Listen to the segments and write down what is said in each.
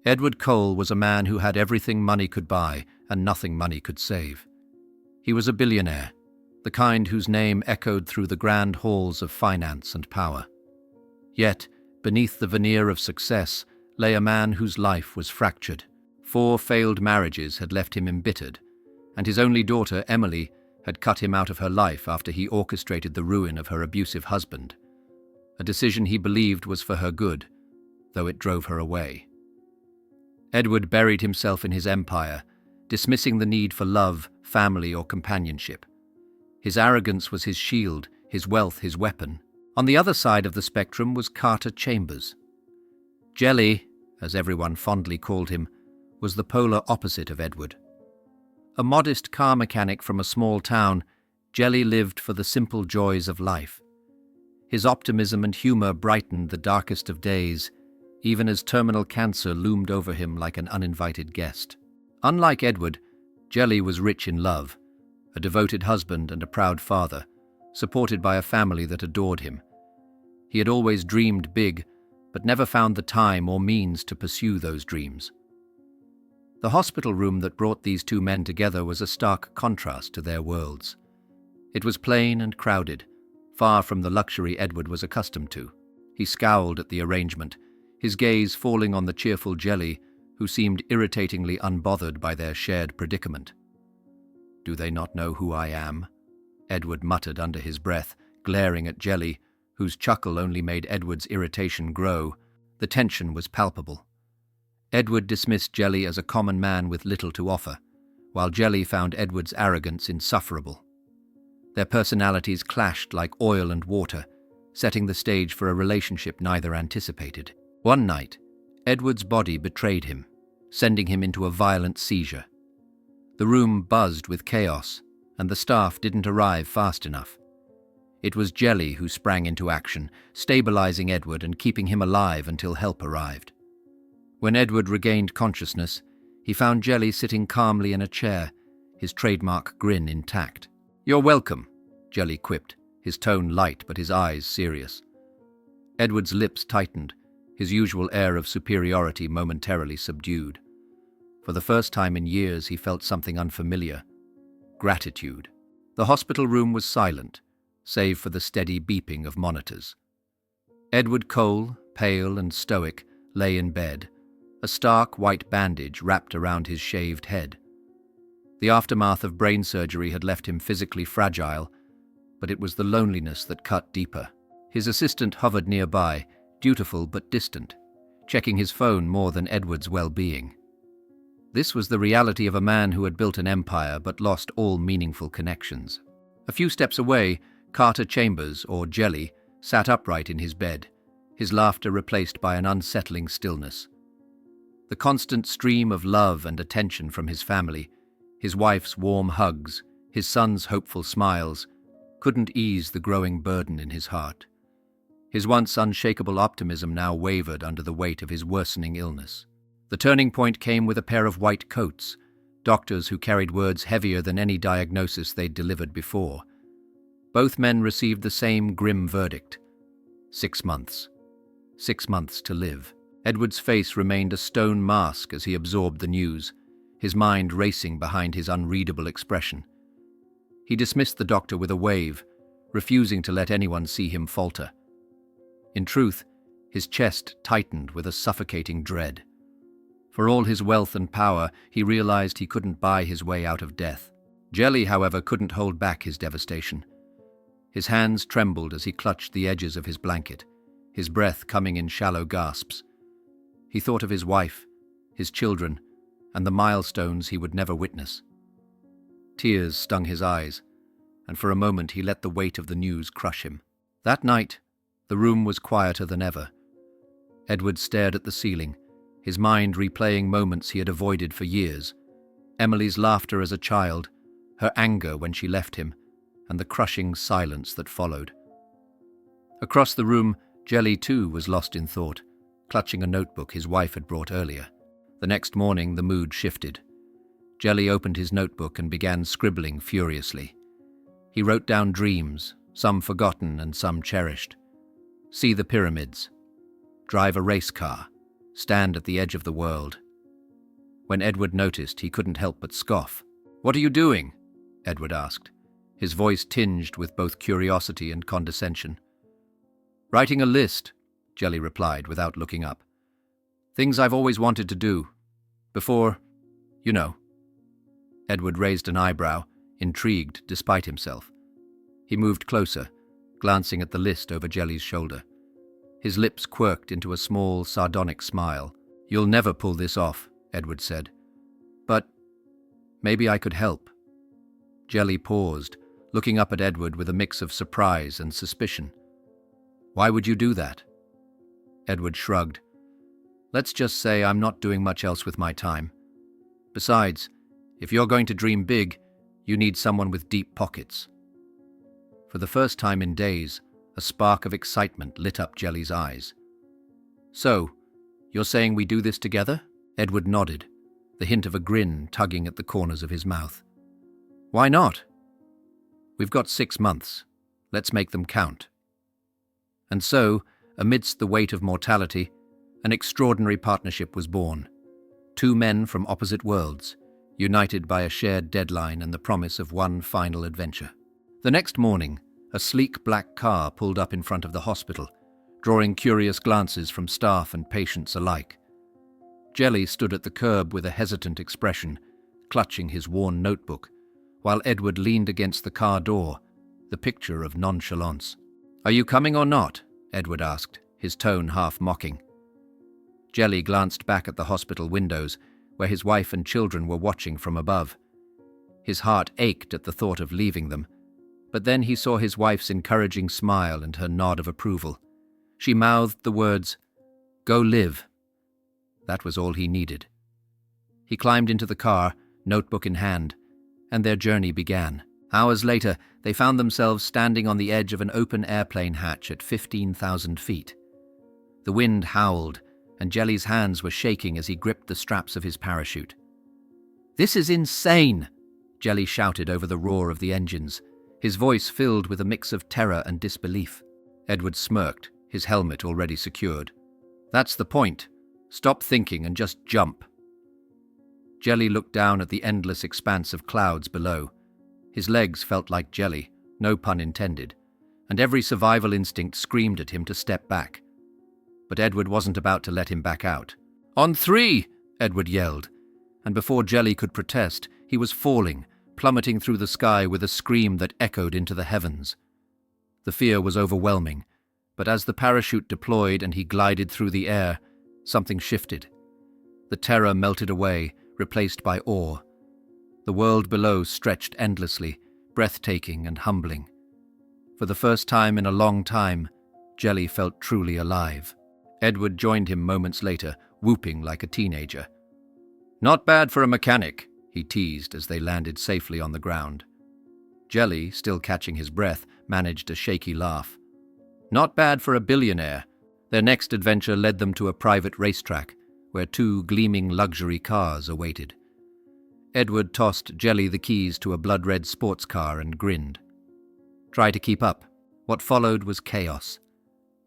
Edward Cole was a man who had everything money could buy and nothing money could save. He was a billionaire, the kind whose name echoed through the grand halls of finance and power. Yet, beneath the veneer of success lay a man whose life was fractured. 4 failed marriages had left him embittered, and his only daughter, Emily, had cut him out of her life after he orchestrated the ruin of her abusive husband, a decision he believed was for her good, though it drove her away. Edward buried himself in his empire, dismissing the need for love, family, or companionship. His arrogance was his shield, his wealth his weapon. On the other side of the spectrum was Carter Chambers. Jelly, as everyone fondly called him, was the polar opposite of Edward. A modest car mechanic from a small town, Jelly lived for the simple joys of life. His optimism and humor brightened the darkest of days, even as terminal cancer loomed over him like an uninvited guest. Unlike Edward, Jelly was rich in love, a devoted husband and a proud father, supported by a family that adored him. He had always dreamed big, but never found the time or means to pursue those dreams. The hospital room that brought these 2 men together was a stark contrast to their worlds. It was plain and crowded, far from the luxury Edward was accustomed to. He scowled at the arrangement, his gaze falling on the cheerful Jelly, who seemed irritatingly unbothered by their shared predicament. "Do they not know who I am?" Edward muttered under his breath, glaring at Jelly, whose chuckle only made Edward's irritation grow. The tension was palpable. Edward dismissed Jelly as a common man with little to offer, while Jelly found Edward's arrogance insufferable. Their personalities clashed like oil and water, setting the stage for a relationship neither anticipated. One night, Edward's body betrayed him, sending him into a violent seizure. The room buzzed with chaos, and the staff didn't arrive fast enough. It was Jelly who sprang into action, stabilizing Edward and keeping him alive until help arrived. When Edward regained consciousness, he found Jelly sitting calmly in a chair, his trademark grin intact. "You're welcome," Jelly quipped, his tone light but his eyes serious. Edward's lips tightened, his usual air of superiority momentarily subdued. For the first time in years, he felt something unfamiliar: gratitude. The hospital room was silent, save for the steady beeping of monitors. Edward Cole, pale and stoic, lay in bed, a stark white bandage wrapped around his shaved head. The aftermath of brain surgery had left him physically fragile, but it was the loneliness that cut deeper. His assistant hovered nearby, dutiful but distant, checking his phone more than Edward's well-being. This was the reality of a man who had built an empire but lost all meaningful connections. A few steps away, Carter Chambers, or Jelly, sat upright in his bed, his laughter replaced by an unsettling stillness. The constant stream of love and attention from his family, his wife's warm hugs, his son's hopeful smiles, couldn't ease the growing burden in his heart. His once unshakable optimism now wavered under the weight of his worsening illness. The turning point came with a pair of white coats, doctors who carried words heavier than any diagnosis they'd delivered before. Both men received the same grim verdict: 6 months. 6 months to live. Edward's face remained a stone mask as he absorbed the news, his mind racing behind his unreadable expression. He dismissed the doctor with a wave, refusing to let anyone see him falter. In truth, his chest tightened with a suffocating dread. For all his wealth and power, he realized he couldn't buy his way out of death. Jelly, however, couldn't hold back his devastation. His hands trembled as he clutched the edges of his blanket, his breath coming in shallow gasps. He thought of his wife, his children, and the milestones he would never witness. Tears stung his eyes, and for a moment he let the weight of the news crush him. That night, the room was quieter than ever. Edward stared at the ceiling, his mind replaying moments he had avoided for years: Emily's laughter as a child, her anger when she left him, and the crushing silence that followed. Across the room, Jelly too was lost in thought, clutching a notebook his wife had brought earlier. The next morning the mood shifted. Jelly opened his notebook and began scribbling furiously. He wrote down dreams, some forgotten and some cherished. See the pyramids. Drive a race car. stand at the edge of the world. When Edward noticed, he couldn't help but scoff. "What are you doing?" Edward asked, his voice tinged with both curiosity and condescension. "Writing a list," Jelly replied without looking up. "Things I've always wanted to do. Before, you know." Edward raised an eyebrow, intrigued despite himself. He moved closer, glancing at the list over Jelly's shoulder. His lips quirked into a small, sardonic smile. "You'll never pull this off," Edward said. "But maybe I could help." Jelly paused, looking up at Edward with a mix of surprise and suspicion. "Why would you do that?" Edward shrugged. "Let's just say I'm not doing much else with my time. Besides, if you're going to dream big, you need someone with deep pockets." For the first time in days, a spark of excitement lit up Jelly's eyes. "So, you're saying we do this together?" Edward nodded, the hint of a grin tugging at the corners of his mouth. "Why not? We've got 6 months. Let's make them count." And so, amidst the weight of mortality, an extraordinary partnership was born. 2 men from opposite worlds, united by a shared deadline and the promise of one final adventure. The next morning, a sleek black car pulled up in front of the hospital, drawing curious glances from staff and patients alike. Jelly stood at the curb with a hesitant expression, clutching his worn notebook, while Edward leaned against the car door, the picture of nonchalance. "Are you coming or not?" Edward asked, his tone half mocking. Jelly glanced back at the hospital windows, where his wife and children were watching from above. His heart ached at the thought of leaving them, but then he saw his wife's encouraging smile and her nod of approval. She mouthed the words, "Go live." That was all he needed. He climbed into the car, notebook in hand, and their journey began. Hours later, they found themselves standing on the edge of an open airplane hatch at 15,000 feet. The wind howled, and Jelly's hands were shaking as he gripped the straps of his parachute. "This is insane!" Jelly shouted over the roar of the engines, his voice filled with a mix of terror and disbelief. Edward smirked, his helmet already secured. "That's the point. Stop thinking and just jump." Jelly looked down at the endless expanse of clouds below. His legs felt like jelly, no pun intended, and every survival instinct screamed at him to step back. But Edward wasn't about to let him back out. "On 3!" Edward yelled, and before Jelly could protest, he was falling, plummeting through the sky with a scream that echoed into the heavens. The fear was overwhelming, but as the parachute deployed and he glided through the air, something shifted. The terror melted away, replaced by awe. The world below stretched endlessly, breathtaking and humbling. For the first time in a long time, Jelly felt truly alive. Edward joined him moments later, whooping like a teenager. "Not bad for a mechanic," he teased as they landed safely on the ground. Jelly, still catching his breath, managed a shaky laugh. "Not bad for a billionaire." Their next adventure led them to a private racetrack, where 2 gleaming luxury cars awaited. Edward tossed Jelly the keys to a blood-red sports car and grinned. "Try to keep up." What followed was chaos.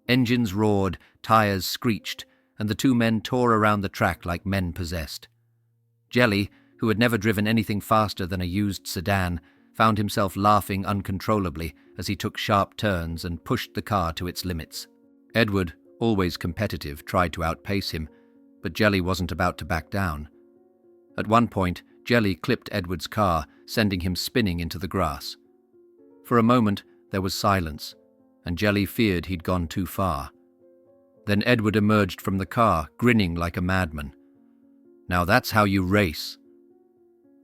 Engines roared, tires screeched, and the 2 men tore around the track like men possessed. Jelly, who had never driven anything faster than a used sedan, found himself laughing uncontrollably as he took sharp turns and pushed the car to its limits. Edward, always competitive, tried to outpace him, but Jelly wasn't about to back down. At one point, Jelly clipped Edward's car, sending him spinning into the grass. For a moment, there was silence, and Jelly feared he'd gone too far. Then Edward emerged from the car, grinning like a madman. "Now that's how you race."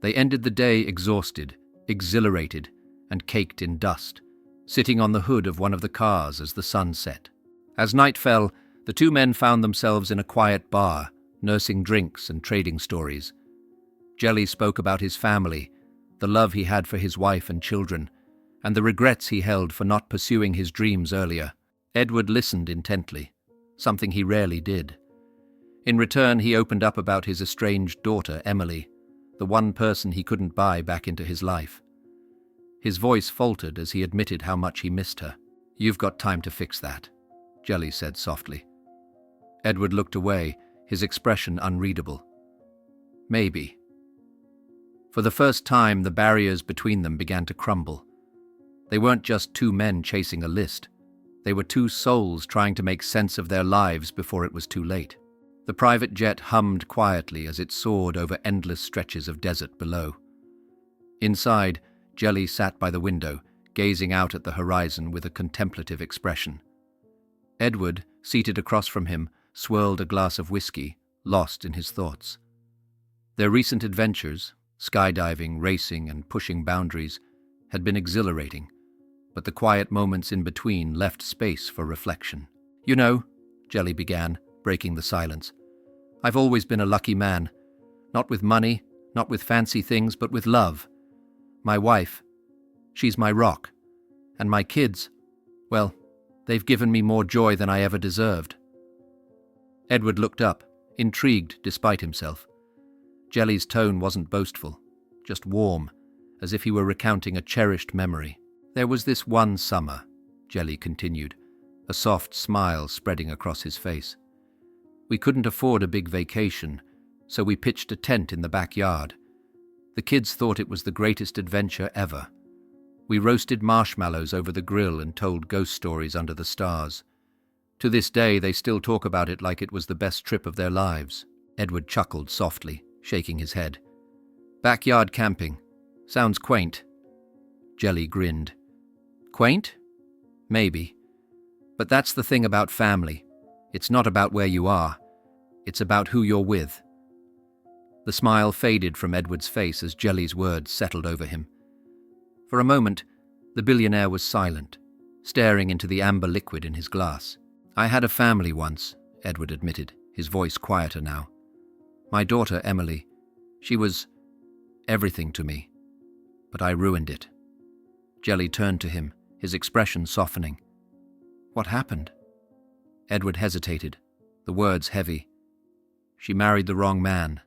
They ended the day exhausted, exhilarated, and caked in dust, sitting on the hood of one of the cars as the sun set. As night fell, the 2 men found themselves in a quiet bar, nursing drinks and trading stories. Jelly spoke about his family, the love he had for his wife and children, and the regrets he held for not pursuing his dreams earlier. Edward listened intently, something he rarely did. In return, he opened up about his estranged daughter, Emily, the one person he couldn't buy back into his life. His voice faltered as he admitted how much he missed her. "You've got time to fix that," Jelly said softly. Edward looked away, his expression unreadable. Maybe. For the first time, the barriers between them began to crumble. They weren't just two men chasing a list. They were two souls trying to make sense of their lives before it was too late. The private jet hummed quietly as it soared over endless stretches of desert below. Inside, Jelly sat by the window, gazing out at the horizon with a contemplative expression. Edward, seated across from him, swirled a glass of whiskey, lost in his thoughts. Their recent adventures, skydiving, racing, and pushing boundaries, had been exhilarating, but the quiet moments in between left space for reflection. "You know," Jelly began, breaking the silence, "I've always been a lucky man. Not with money, not with fancy things, but with love. My wife, she's my rock. And my kids, well, they've given me more joy than I ever deserved." Edward looked up, intrigued despite himself. Jelly's tone wasn't boastful, just warm, as if he were recounting a cherished memory. "There was this one summer," Jelly continued, a soft smile spreading across his face. "We couldn't afford a big vacation, so we pitched a tent in the backyard. The kids thought it was the greatest adventure ever. We roasted marshmallows over the grill and told ghost stories under the stars. To this day, they still talk about it like it was the best trip of their lives." Edward chuckled softly, shaking his head. "Backyard camping. Sounds quaint." Jelly grinned. "Quaint? Maybe. But that's the thing about family. It's not about where you are. It's about who you're with." The smile faded from Edward's face as Jelly's words settled over him. For a moment, the billionaire was silent, staring into the amber liquid in his glass. "I had a family once," Edward admitted, his voice quieter now. "My daughter, Emily, she was everything to me. But I ruined it." Jelly turned to him, his expression softening. "What happened?" Edward hesitated, the words heavy. "She married the wrong man,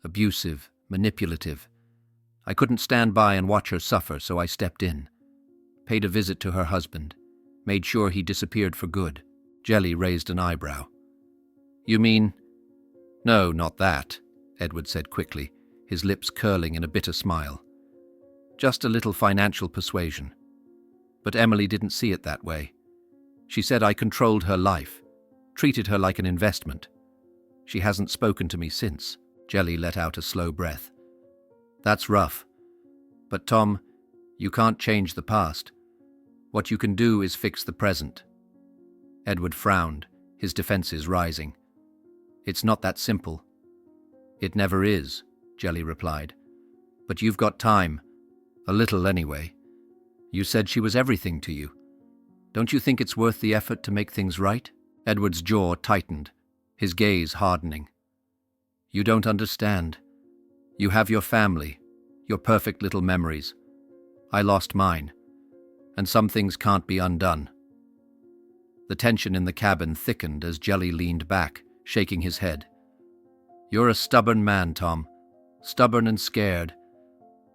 abusive, manipulative. I couldn't stand by and watch her suffer, so I stepped in. Paid a visit to her husband, made sure he disappeared for good." Jelly raised an eyebrow. "You mean—" "No, not that," Edward said quickly, his lips curling in a bitter smile. "Just a little financial persuasion. But Emily didn't see it that way. She said I controlled her life, treated her like an investment. She hasn't spoken to me since." Jelly let out a slow breath. "That's rough. But Tom, you can't change the past. What you can do is fix the present." Edward frowned, his defenses rising. "It's not that simple." "It never is," Jelly replied. "But you've got time. A little anyway. You said she was everything to you. Don't you think it's worth the effort to make things right?" Edward's jaw tightened, his gaze hardening. "You don't understand. You have your family, your perfect little memories. I lost mine, and some things can't be undone." The tension in the cabin thickened as Jelly leaned back, shaking his head. "You're a stubborn man, Tom. Stubborn and scared.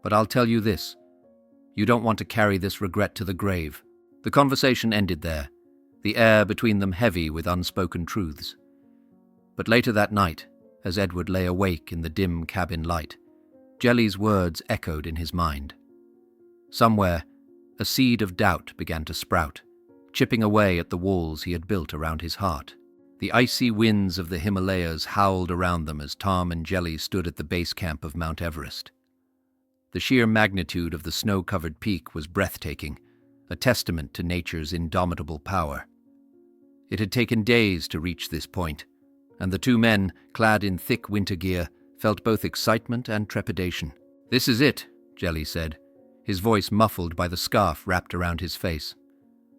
But I'll tell you this. You don't want to carry this regret to the grave." The conversation ended there, the air between them heavy with unspoken truths. But later that night, as Edward lay awake in the dim cabin light, Jelly's words echoed in his mind. Somewhere, a seed of doubt began to sprout, chipping away at the walls he had built around his heart. The icy winds of the Himalayas howled around them as Tom and Jelly stood at the base camp of Mount Everest. The sheer magnitude of the snow-covered peak was breathtaking, a testament to nature's indomitable power. It had taken days to reach this point, and the two men, clad in thick winter gear, felt both excitement and trepidation. "This is it," Jelly said, his voice muffled by the scarf wrapped around his face.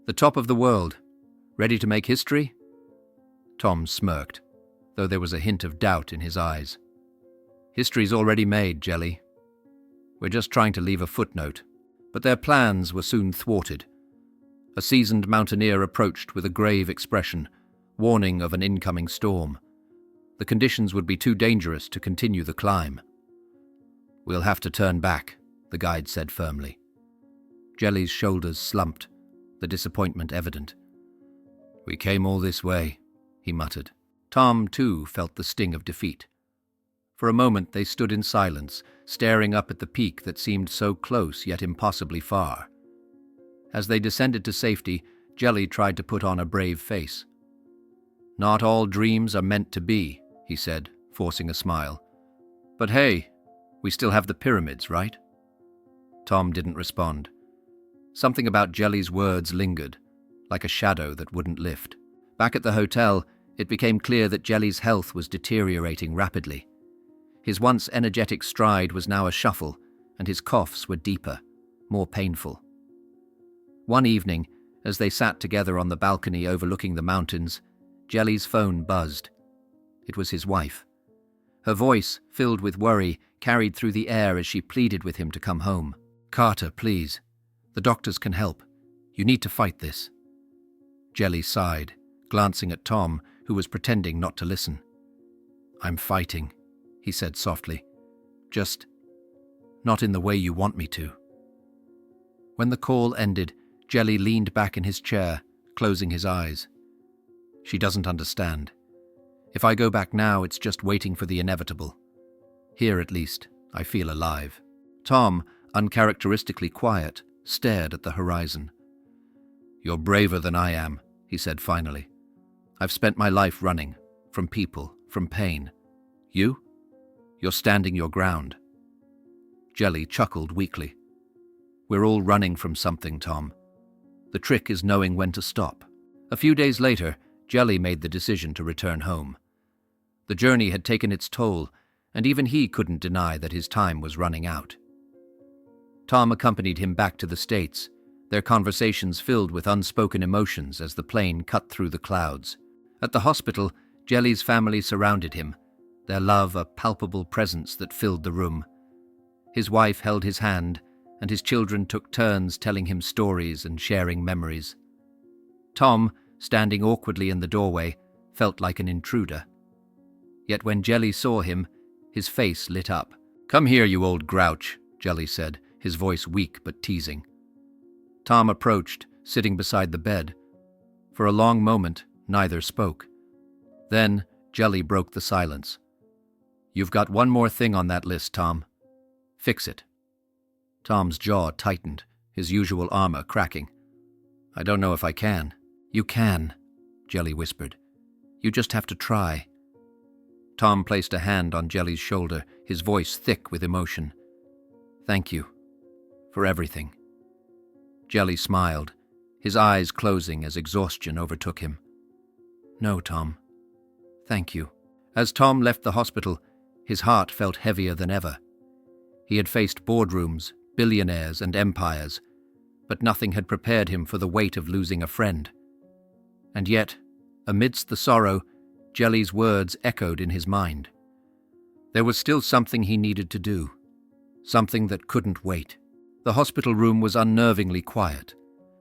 "The top of the world. Ready to make history?" Tom smirked, though there was a hint of doubt in his eyes. "History's already made, Jelly. We're just trying to leave a footnote." But their plans were soon thwarted. A seasoned mountaineer approached with a grave expression, warning of an incoming storm. The conditions would be too dangerous to continue the climb. "We'll have to turn back," the guide said firmly. Jelly's shoulders slumped, the disappointment evident. "We came all this way," he muttered. Tom, too, felt the sting of defeat. For a moment they stood in silence, staring up at the peak that seemed so close yet impossibly far. As they descended to safety, Jelly tried to put on a brave face. "Not all dreams are meant to be," he said, forcing a smile. "But hey, we still have the pyramids, right?" Tom didn't respond. Something about Jelly's words lingered, like a shadow that wouldn't lift. Back at the hotel, it became clear that Jelly's health was deteriorating rapidly. His once energetic stride was now a shuffle, and his coughs were deeper, more painful. One evening, as they sat together on the balcony overlooking the mountains, Jelly's phone buzzed. It was his wife. Her voice, filled with worry, carried through the air as she pleaded with him to come home. "Carter, please. The doctors can help. You need to fight this." Jelly sighed, glancing at Tom, who was pretending not to listen. "I'm fighting," he said softly. "Just not in the way you want me to." When the call ended, Jelly leaned back in his chair, closing his eyes. "She doesn't understand. If I go back now, it's just waiting for the inevitable. Here, at least, I feel alive." Tom, uncharacteristically quiet, stared at the horizon. "You're braver than I am," he said finally. "I've spent my life running, from people, from pain. You? You're standing your ground." Jelly chuckled weakly. "We're all running from something, Tom. The trick is knowing when to stop." A few days later, Jelly made the decision to return home. The journey had taken its toll, and even he couldn't deny that his time was running out. Tom accompanied him back to the States, their conversations filled with unspoken emotions as the plane cut through the clouds. At the hospital, Jelly's family surrounded him, their love a palpable presence that filled the room. His wife held his hand, and his children took turns telling him stories and sharing memories. Tom, standing awkwardly in the doorway, felt like an intruder. Yet when Jelly saw him, his face lit up. "Come here, you old grouch," Jelly said, his voice weak but teasing. Tom approached, sitting beside the bed. For a long moment, neither spoke. Then, Jelly broke the silence. "You've got one more thing on that list, Tom. Fix it." Tom's jaw tightened, his usual armor cracking. "I don't know if I can." "You can," Jelly whispered. "You just have to try." Tom placed a hand on Jelly's shoulder, his voice thick with emotion. "Thank you. For everything." Jelly smiled, his eyes closing as exhaustion overtook him. "No, Tom. Thank you." As Tom left the hospital, his heart felt heavier than ever. He had faced boardrooms, billionaires, and empires, but nothing had prepared him for the weight of losing a friend. And yet, amidst the sorrow, Jelly's words echoed in his mind. There was still something he needed to do, something that couldn't wait. The hospital room was unnervingly quiet,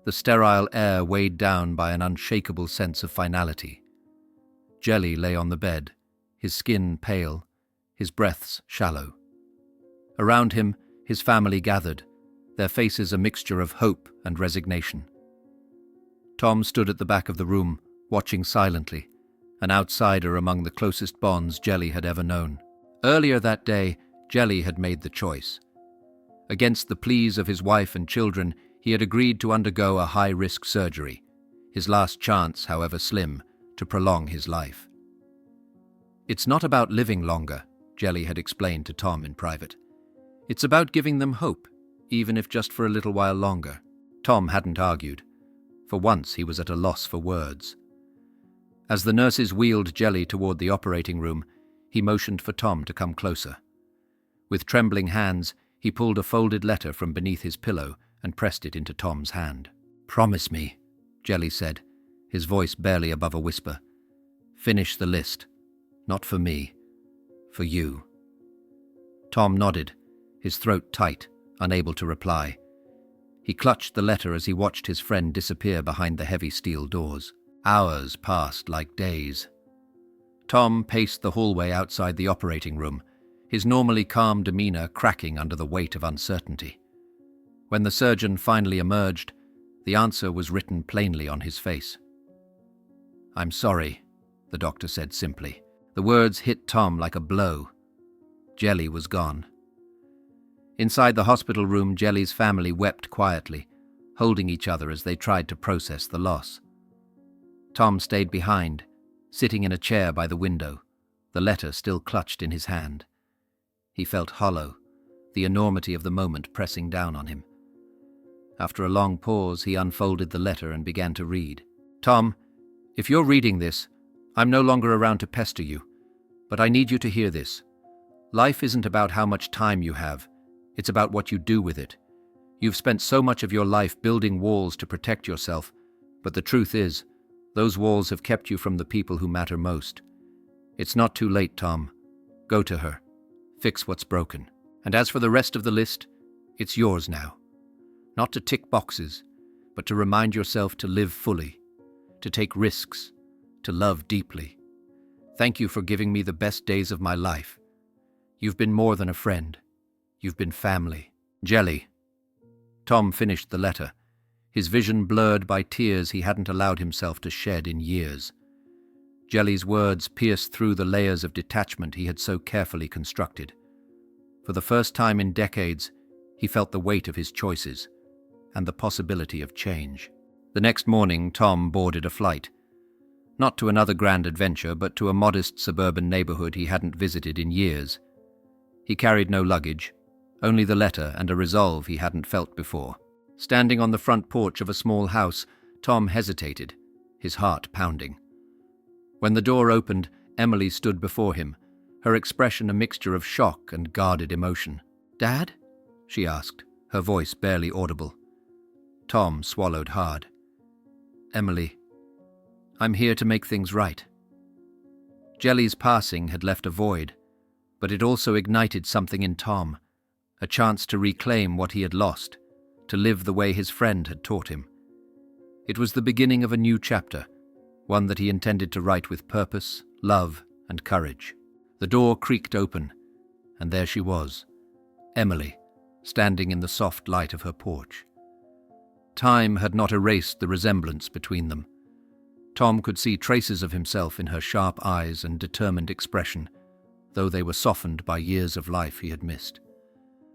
the sterile air weighed down by an unshakable sense of finality. Jelly lay on the bed, his skin pale, his breaths shallow. Around him, his family gathered, their faces a mixture of hope and resignation. Tom stood at the back of the room, watching silently, an outsider among the closest bonds Jelly had ever known. Earlier that day, Jelly had made the choice. Against the pleas of his wife and children, he had agreed to undergo a high-risk surgery, his last chance, however slim, to prolong his life. "It's not about living longer," Jelly had explained to Tom in private. "It's about giving them hope, even if just for a little while longer." Tom hadn't argued. For once he was at a loss for words. As the nurses wheeled Jelly toward the operating room, he motioned for Tom to come closer. With trembling hands, he pulled a folded letter from beneath his pillow and pressed it into Tom's hand. "Promise me," Jelly said, his voice barely above a whisper. "Finish the list. Not for me. For you." Tom nodded, his throat tight, unable to reply. He clutched the letter as he watched his friend disappear behind the heavy steel doors. Hours passed like days. Tom paced the hallway outside the operating room, his normally calm demeanor cracking under the weight of uncertainty. When the surgeon finally emerged, the answer was written plainly on his face. "I'm sorry. the doctor said simply. The words hit Tom like a blow. Jelly was gone. Inside the hospital room, Jelly's family wept quietly, holding each other as they tried to process the loss. Tom stayed behind, sitting in a chair by the window, the letter still clutched in his hand. He felt hollow, the enormity of the moment pressing down on him. After a long pause, he unfolded the letter and began to read. "Tom, if you're reading this, I'm no longer around to pester you, but I need you to hear this. Life isn't about how much time you have, it's about what you do with it. You've spent so much of your life building walls to protect yourself, but the truth is, those walls have kept you from the people who matter most. It's not too late, Tom. Go to her. Fix what's broken. And as for the rest of the list, it's yours now. Not to tick boxes, but to remind yourself to live fully, to take risks, to love deeply. Thank you for giving me the best days of my life. You've been more than a friend. You've been family." Jelly. Tom finished the letter, his vision blurred by tears he hadn't allowed himself to shed in years. Jelly's words pierced through the layers of detachment he had so carefully constructed. For the first time in decades, he felt the weight of his choices and the possibility of change. The next morning, Tom boarded a flight. Not to another grand adventure, but to a modest suburban neighborhood he hadn't visited in years. He carried no luggage, only the letter and a resolve he hadn't felt before. Standing on the front porch of a small house, Tom hesitated, his heart pounding. When the door opened, Emily stood before him, her expression a mixture of shock and guarded emotion. "Dad?" she asked, her voice barely audible. Tom swallowed hard. "Emily, I'm here to make things right." Jelly's passing had left a void, but it also ignited something in Tom, a chance to reclaim what he had lost, to live the way his friend had taught him. It was the beginning of a new chapter, one that he intended to write with purpose, love, and courage. The door creaked open, and there she was, Emily, standing in the soft light of her porch. Time had not erased the resemblance between them. Tom could see traces of himself in her sharp eyes and determined expression, though they were softened by years of life he had missed.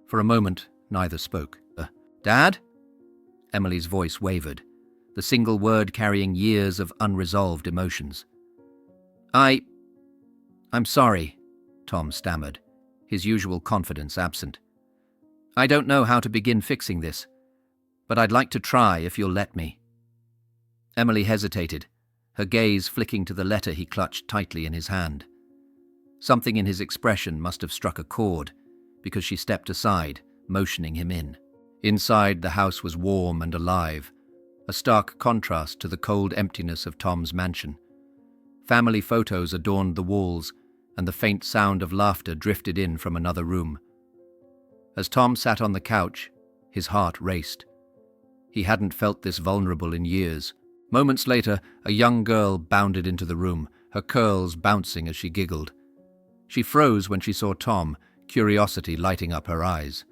For a moment, neither spoke. "Dad?" Emily's voice wavered, the single word carrying years of unresolved emotions. I'm sorry," Tom stammered, his usual confidence absent. "I don't know how to begin fixing this, but I'd like to try if you'll let me." Emily hesitated, her gaze flicking to the letter he clutched tightly in his hand. Something in his expression must have struck a chord, because she stepped aside, motioning him in. Inside, the house was warm and alive, a stark contrast to the cold emptiness of Tom's mansion. Family photos adorned the walls, and the faint sound of laughter drifted in from another room. As Tom sat on the couch, his heart raced. He hadn't felt this vulnerable in years. Moments later, a young girl bounded into the room, her curls bouncing as she giggled. She froze when she saw Tom, curiosity lighting up her eyes.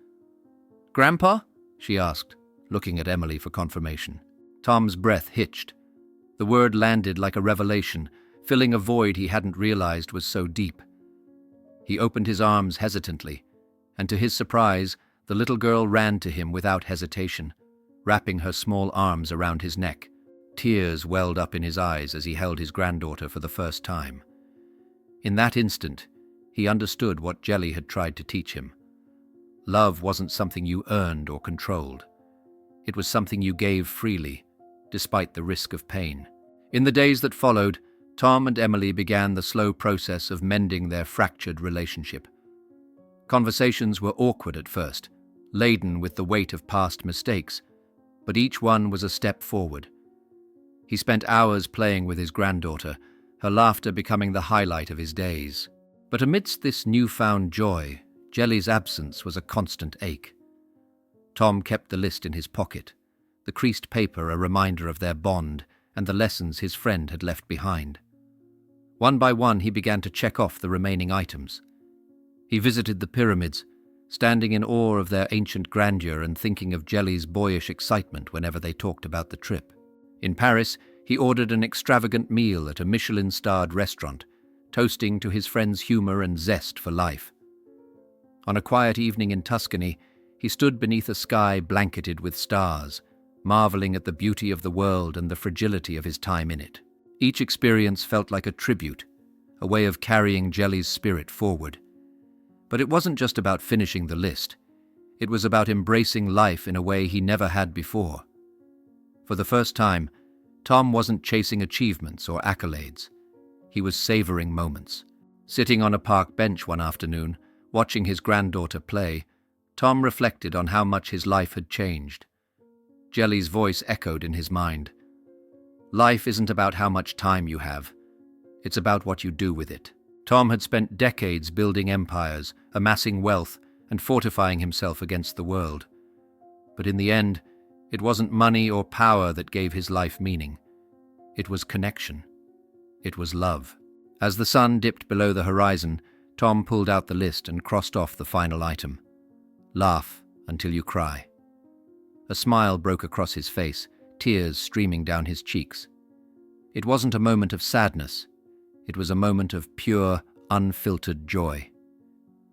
"Grandpa?" she asked, looking at Emily for confirmation. Tom's breath hitched. The word landed like a revelation, filling a void he hadn't realized was so deep. He opened his arms hesitantly, and to his surprise, the little girl ran to him without hesitation, wrapping her small arms around his neck. Tears welled up in his eyes as he held his granddaughter for the first time. In that instant, he understood what Jelly had tried to teach him. Love wasn't something you earned or controlled. It was something you gave freely, despite the risk of pain. In the days that followed, Tom and Emily began the slow process of mending their fractured relationship. Conversations were awkward at first, laden with the weight of past mistakes, but each one was a step forward. He spent hours playing with his granddaughter, her laughter becoming the highlight of his days. But amidst this newfound joy, Jelly's absence was a constant ache. Tom kept the list in his pocket, the creased paper a reminder of their bond and the lessons his friend had left behind. One by one, he began to check off the remaining items. He visited the pyramids, standing in awe of their ancient grandeur and thinking of Jelly's boyish excitement whenever they talked about the trip. In Paris, He ordered an extravagant meal at a Michelin-starred restaurant, toasting to his friend's humor and zest for life. On a quiet evening in Tuscany, he stood beneath a sky blanketed with stars, marveling at the beauty of the world and the fragility of his time in it. Each experience felt like a tribute, a way of carrying Jelly's spirit forward. But it wasn't just about finishing the list. It was about embracing life in a way he never had before. For the first time, Tom wasn't chasing achievements or accolades. He was savoring moments. Sitting on a park bench one afternoon, watching his granddaughter play, Tom reflected on how much his life had changed. Jelly's voice echoed in his mind. Life isn't about how much time you have. It's about what you do with it. Tom had spent decades building empires, amassing wealth, and fortifying himself against the world. But in the end, it wasn't money or power that gave his life meaning. It was connection. It was love. As the sun dipped below the horizon, Tom pulled out the list and crossed off the final item. Laugh until you cry. A smile broke across his face, tears streaming down his cheeks. It wasn't a moment of sadness. It was a moment of pure, unfiltered joy.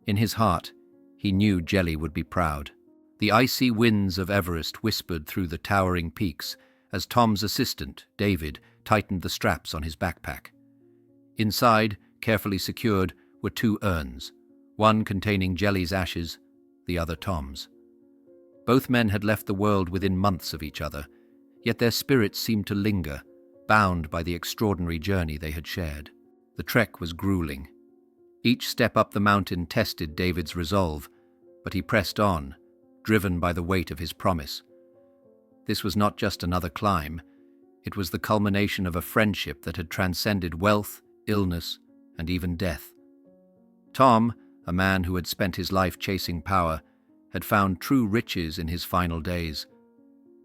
In his heart, he knew Jelly would be proud. The icy winds of Everest whispered through the towering peaks as Tom's assistant, David, tightened the straps on his backpack. Inside, carefully secured, were 2 urns, one containing Jelly's ashes, the other Tom's. Both men had left the world within months of each other, yet their spirits seemed to linger, bound by the extraordinary journey they had shared. The trek was grueling. Each step up the mountain tested David's resolve, but he pressed on, driven by the weight of his promise. This was not just another climb. It was the culmination of a friendship that had transcended wealth, illness, and even death. Tom, a man who had spent his life chasing power, had found true riches in his final days.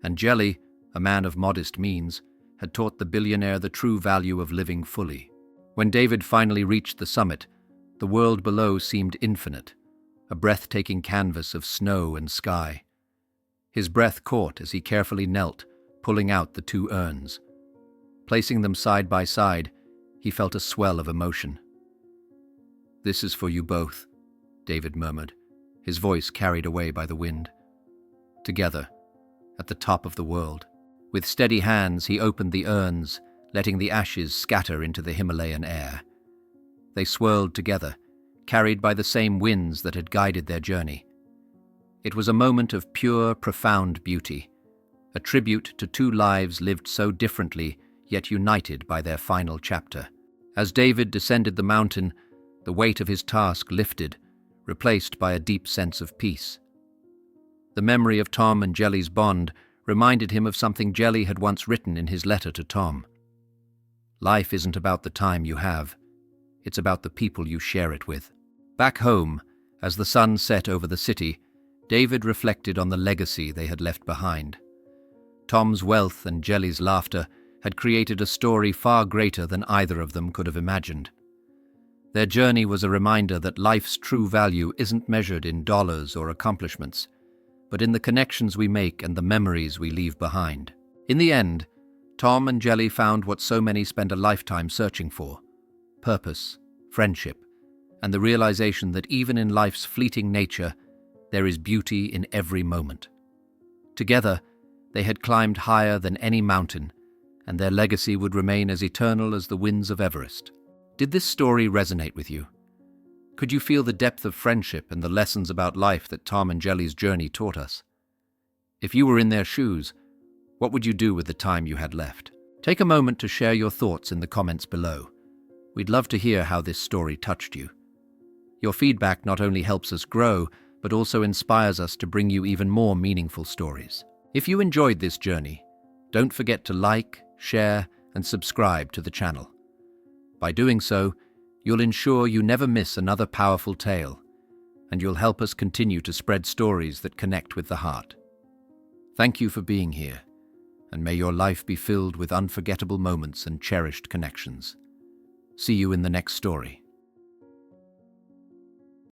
And Jelly, a man of modest means, had taught the billionaire the true value of living fully. When David finally reached the summit, the world below seemed infinite, a breathtaking canvas of snow and sky. His breath caught as he carefully knelt, pulling out the 2 urns. Placing them side by side, he felt a swell of emotion. "This is for you both," David murmured, his voice carried away by the wind. Together, at the top of the world. With steady hands, he opened the urns, letting the ashes scatter into the Himalayan air. They swirled together, carried by the same winds that had guided their journey. It was a moment of pure, profound beauty, a tribute to 2 lives lived so differently, yet united by their final chapter. As David descended the mountain, the weight of his task lifted, replaced by a deep sense of peace. The memory of Tom and Jelly's bond reminded him of something Jelly had once written in his letter to Tom. Life isn't about the time you have. It's about the people you share it with. Back home, as the sun set over the city, David reflected on the legacy they had left behind. Tom's wealth and Jelly's laughter had created a story far greater than either of them could have imagined. Their journey was a reminder that life's true value isn't measured in dollars or accomplishments, but in the connections we make and the memories we leave behind. In the end, Tom and Jelly found what so many spend a lifetime searching for: purpose, friendship, and the realization that even in life's fleeting nature, there is beauty in every moment. Together, they had climbed higher than any mountain, and their legacy would remain as eternal as the winds of Everest. Did this story resonate with you? Could you feel the depth of friendship and the lessons about life that Tom and Jelly's journey taught us? If you were in their shoes, what would you do with the time you had left? Take a moment to share your thoughts in the comments below. We'd love to hear how this story touched you. Your feedback not only helps us grow, but also inspires us to bring you even more meaningful stories. If you enjoyed this journey, don't forget to like, share, and subscribe to the channel. By doing so, you'll ensure you never miss another powerful tale, and you'll help us continue to spread stories that connect with the heart. Thank you for being here, and may your life be filled with unforgettable moments and cherished connections. See you in the next story.